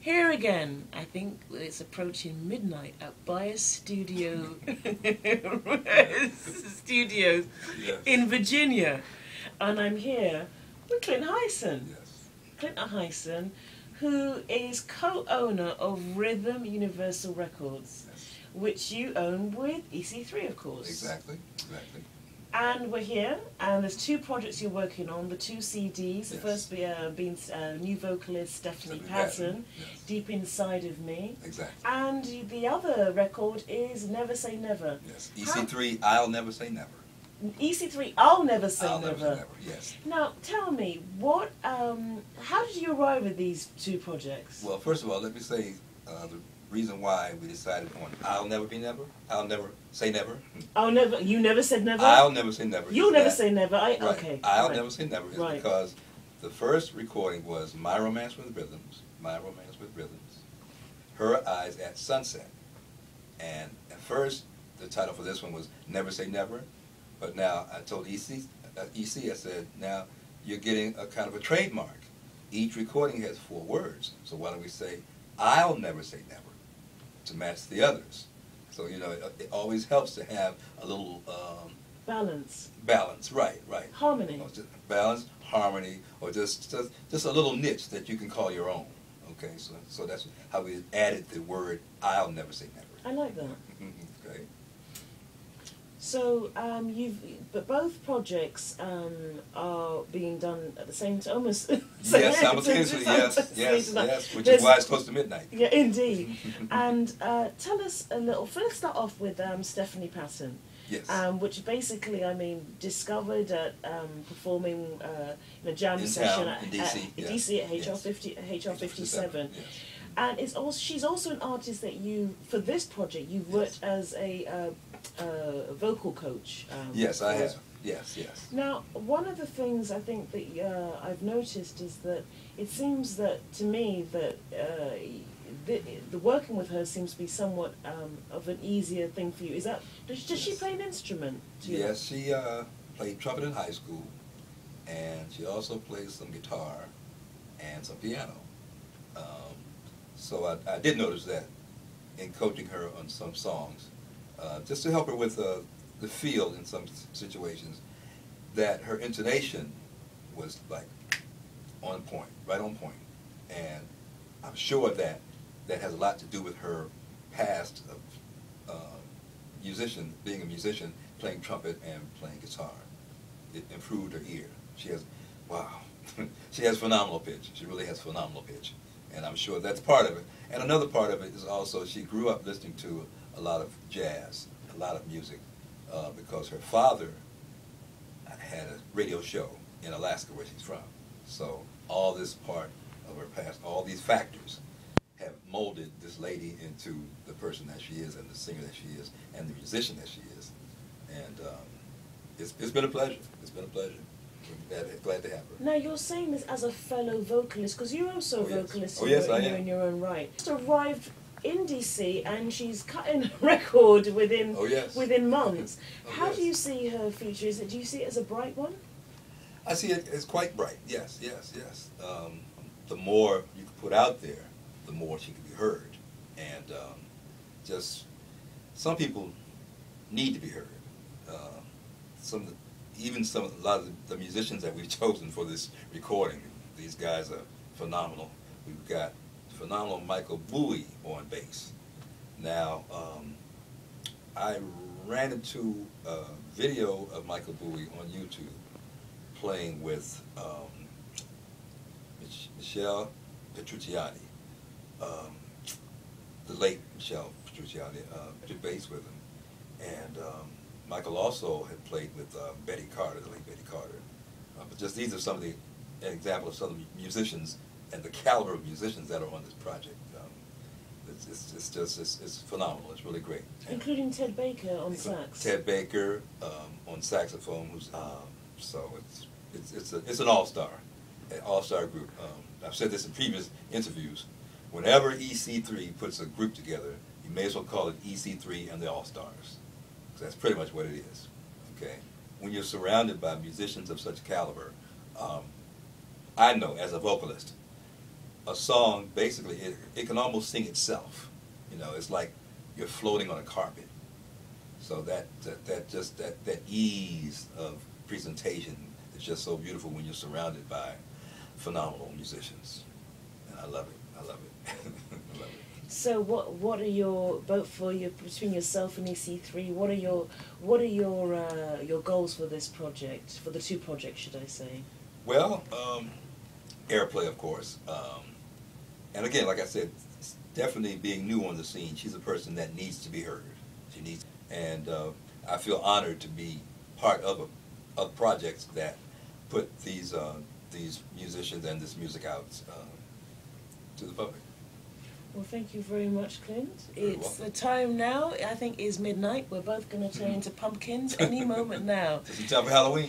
Here again, I think it's approaching midnight at Bias Studios Yes. in Virginia. And I'm here with Clint Hyson. Yes. Clint Hyson, who is co-owner of Rhythm Universal Records, Yes. which you own with EC3, of course. Exactly. Exactly. And we're here, and there's two projects you're working on, the two CDs. The Yes. first being new vocalist Stephanie Stephanie Patton, Yes. Deep Inside of Me. Exactly. And the other record is Never Say Never. Yes. EC3, I'll never say never. EC3, I'll Never Say I'll Never. never say never. Yes. Now, tell me, how did you arrive at these two projects? Well, first of all, let me say the reason why we decided on I'll never be never. I'll never say never. Oh, never. You never said never? I'll never say never. You'll never say never. Right. Okay. I'll right. never say never is Right. because the first recording was My Romance with Rhythms, My Romance with Rhythms, Her Eyes at Sunset. And at first, the title for this one was Never Say Never. But now I told EC, I said, now you're getting a kind of a trademark. Each recording has 4 words. So why don't we say, I'll never say never, to match the others. So, you know, it always helps to have a little Balance. balance, right. Harmony. Or just balance, harmony, or just a little niche that you can call your own. Okay, so that's how we added the word I'll never say never. I like that. Okay. So but both projects are being done at the same time, almost. Yes, simultaneously. Yes. Which is why it's close to midnight. Yeah, indeed. And tell us a little. Let's start off with Stephanie Patton. Yes. Which basically, discovered at performing in a jam In session town, in DC, at yeah. DC at Yes. HR 57. Yes. And she's also an artist that for this project, you've worked as a vocal coach. Yes, I have. Yes. Now, one of the things I think that I've noticed is that it seems that, to me, that the working with her seems to be somewhat of an easier thing for you. Is that, does she play an instrument? Yes, she played trumpet in high school, and she also plays some guitar and some piano. So I did notice that in coaching her on some songs, just to help her with the feel in some situations, that her intonation was like on point, right on point. And I'm sure that has a lot to do with her past of being a musician, playing trumpet and playing guitar. It improved her ear. She has, wow, she has phenomenal pitch. She really has phenomenal pitch. And I'm sure that's part of it. And another part of it is also she grew up listening to a lot of jazz, a lot of music, because her father had a radio show in Alaska where she's from. So all this part of her past, all these factors have molded this lady into the person that she is and the singer that she is and the musician that she is. And it's been a pleasure. It's been a pleasure. Glad to have her. Now, you're saying this as a fellow vocalist, because you're also a vocalist in your own right. Just arrived in DC, and she's cutting a record within months. How do you see her future? Do you see it as a bright one? I see it as quite bright. Yes. The more you can put out there, the more she can be heard. And just some people need to be heard. A lot of the musicians that we've chosen for this recording, these guys are phenomenal. We've got phenomenal Michael Bowie on bass. Now, I ran into a video of Michael Bowie on YouTube playing with Michelle Petrucciani, the late Michelle Petrucciani, did bass with him. And Michael also had played with Betty Carter, the late Betty Carter. But just these are some of the examples of some of the musicians and the caliber of musicians that are on this project. It's phenomenal. It's really great. Including Ted Baker on sax. Ted Baker on saxophone. So it's an all-star group. I've said this in previous interviews. Whenever EC3 puts a group together, you may as well call it EC3 and the All-Stars. That's pretty much what it is. Okay, when you're surrounded by musicians of such caliber, I know as a vocalist, a song, basically, it can almost sing itself. You know, it's like you're floating on a carpet. So that ease of presentation is just so beautiful when you're surrounded by phenomenal musicians. And I love it. I love it. I love it. So what are your, both for your, between yourself and EC3, what are your goals for this project, for the two projects, should I say? Well, airplay, of course. And again, like I said, definitely being new on the scene, she's a person that needs to be heard. She needs, and I feel honored to be part of projects that put these musicians and this music out to the public. Well, thank you very much, Clint. You're It's welcome. the time now, I think, is midnight. We're both going to turn into pumpkins any moment now. Is it time for Halloween?